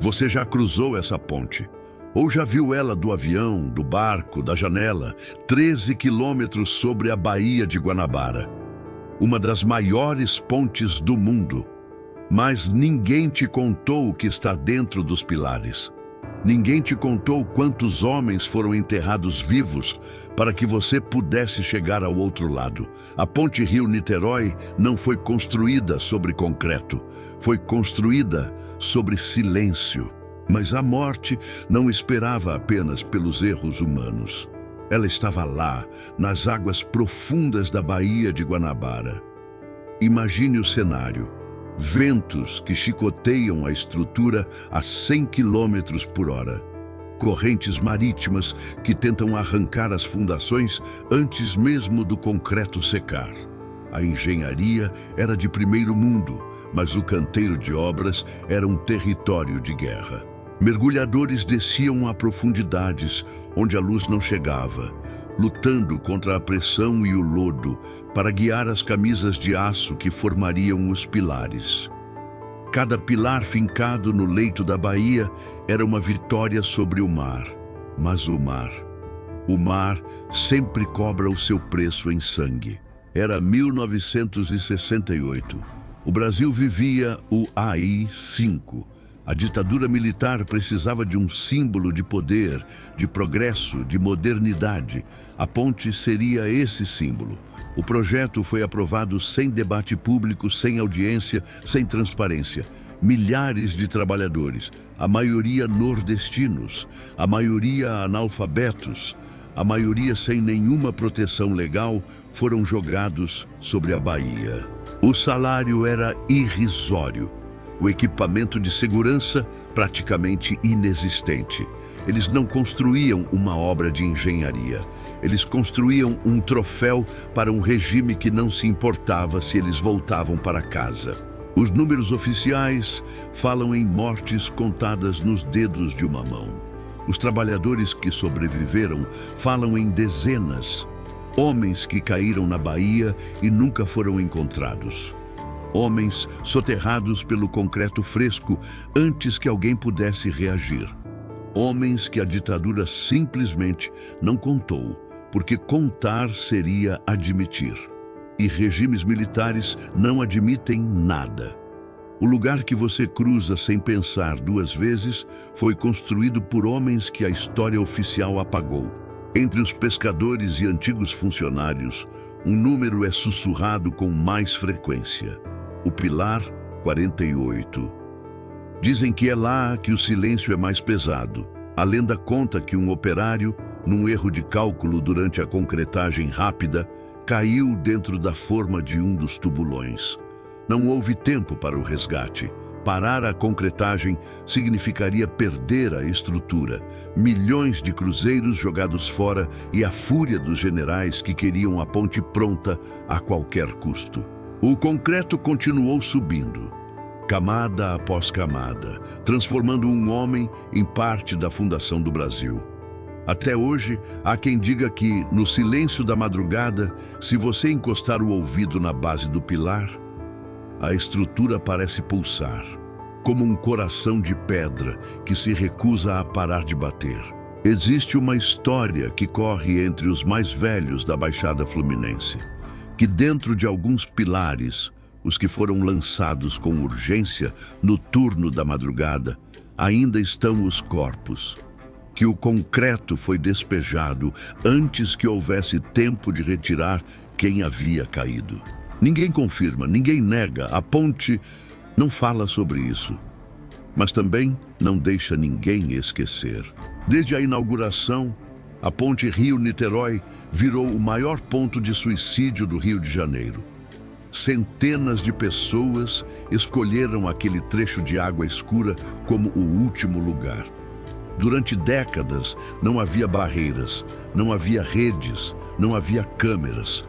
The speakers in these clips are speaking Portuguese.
Você já cruzou essa ponte? Ou já viu ela do avião, do barco, da janela, 13 quilômetros sobre a Baía de Guanabara? Uma das maiores pontes do mundo. Mas ninguém te contou o que está dentro dos pilares. Ninguém te contou quantos homens foram enterrados vivos para que você pudesse chegar ao outro lado. A ponte Rio-Niterói não foi construída sobre concreto, foi construída sobre silêncio. Mas a morte não esperava apenas pelos erros humanos. Ela estava lá, nas águas profundas da Baía de Guanabara. Imagine o cenário. Ventos que chicoteiam a estrutura a 100 km por hora. Correntes marítimas que tentam arrancar as fundações antes mesmo do concreto secar. A engenharia era de primeiro mundo, mas o canteiro de obras era um território de guerra. Mergulhadores desciam a profundidades onde a luz não chegava, lutando contra a pressão e o lodo para guiar as camisas de aço que formariam os pilares. Cada pilar fincado no leito da baía era uma vitória sobre o mar. Mas o mar sempre cobra o seu preço em sangue. Era 1968. O Brasil vivia o AI-5. A ditadura militar precisava de um símbolo de poder, de progresso, de modernidade. A ponte seria esse símbolo. O projeto foi aprovado sem debate público, sem audiência, sem transparência. Milhares de trabalhadores, a maioria nordestinos, a maioria analfabetos, a maioria sem nenhuma proteção legal, foram jogados sobre a Baía. O salário era irrisório. O equipamento de segurança praticamente inexistente. Eles não construíam uma obra de engenharia. Eles construíam um troféu para um regime que não se importava se eles voltavam para casa. Os números oficiais falam em mortes contadas nos dedos de uma mão. Os trabalhadores que sobreviveram falam em dezenas. Homens que caíram na Baía e nunca foram encontrados. Homens soterrados pelo concreto fresco antes que alguém pudesse reagir. Homens que a ditadura simplesmente não contou, porque contar seria admitir. E regimes militares não admitem nada. O lugar que você cruza sem pensar duas vezes foi construído por homens que a história oficial apagou. Entre os pescadores e antigos funcionários, um número é sussurrado com mais frequência. O Pilar 48. Dizem que é lá que o silêncio é mais pesado. A lenda conta que um operário, num erro de cálculo durante a concretagem rápida, caiu dentro da forma de um dos tubulões. Não houve tempo para o resgate. Parar a concretagem significaria perder a estrutura, milhões de cruzeiros jogados fora e a fúria dos generais que queriam a ponte pronta a qualquer custo. O concreto continuou subindo, camada após camada, transformando um homem em parte da fundação do Brasil. Até hoje, há quem diga que, no silêncio da madrugada, se você encostar o ouvido na base do pilar, a estrutura parece pulsar, como um coração de pedra que se recusa a parar de bater. Existe uma história que corre entre os mais velhos da Baixada Fluminense, que dentro de alguns pilares, os que foram lançados com urgência no turno da madrugada, ainda estão os corpos, que o concreto foi despejado antes que houvesse tempo de retirar quem havia caído. Ninguém confirma, ninguém nega, a ponte não fala sobre isso, mas também não deixa ninguém esquecer. Desde a inauguração, a ponte Rio-Niterói virou o maior ponto de suicídio do Rio de Janeiro. Centenas de pessoas escolheram aquele trecho de água escura como o último lugar. Durante décadas, não havia barreiras, não havia redes, não havia câmeras.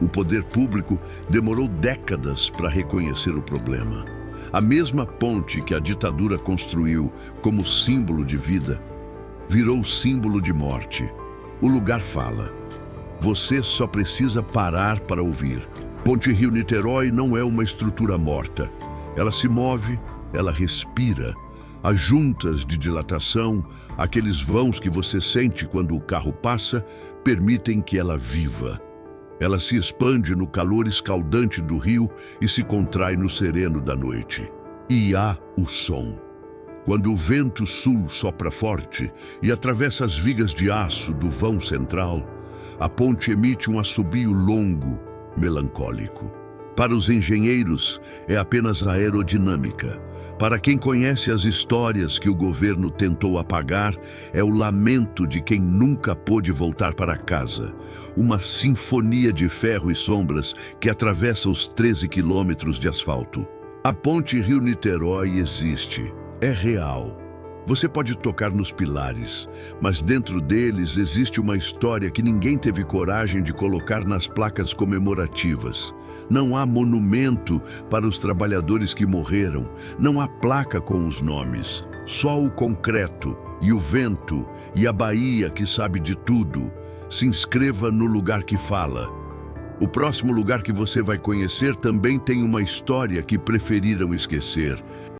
O poder público demorou décadas para reconhecer o problema. A mesma ponte que a ditadura construiu como símbolo de vida, virou símbolo de morte. O lugar fala. Você só precisa parar para ouvir. Ponte Rio-Niterói não é uma estrutura morta. Ela se move, ela respira. As juntas de dilatação, aqueles vãos que você sente quando o carro passa, permitem que ela viva. Ela se expande no calor escaldante do rio e se contrai no sereno da noite. E há o som. Quando o vento sul sopra forte e atravessa as vigas de aço do vão central, a ponte emite um assobio longo, melancólico. Para os engenheiros, é apenas a aerodinâmica. Para quem conhece as histórias que o governo tentou apagar, é o lamento de quem nunca pôde voltar para casa. Uma sinfonia de ferro e sombras que atravessa os 13 quilômetros de asfalto. A ponte Rio-Niterói existe, é real. Você pode tocar nos pilares, mas dentro deles existe uma história que ninguém teve coragem de colocar nas placas comemorativas. Não há monumento para os trabalhadores que morreram, não há placa com os nomes. Só o concreto e o vento e a Bahia que sabe de tudo. Se inscreva no lugar que fala. O próximo lugar que você vai conhecer também tem uma história que preferiram esquecer.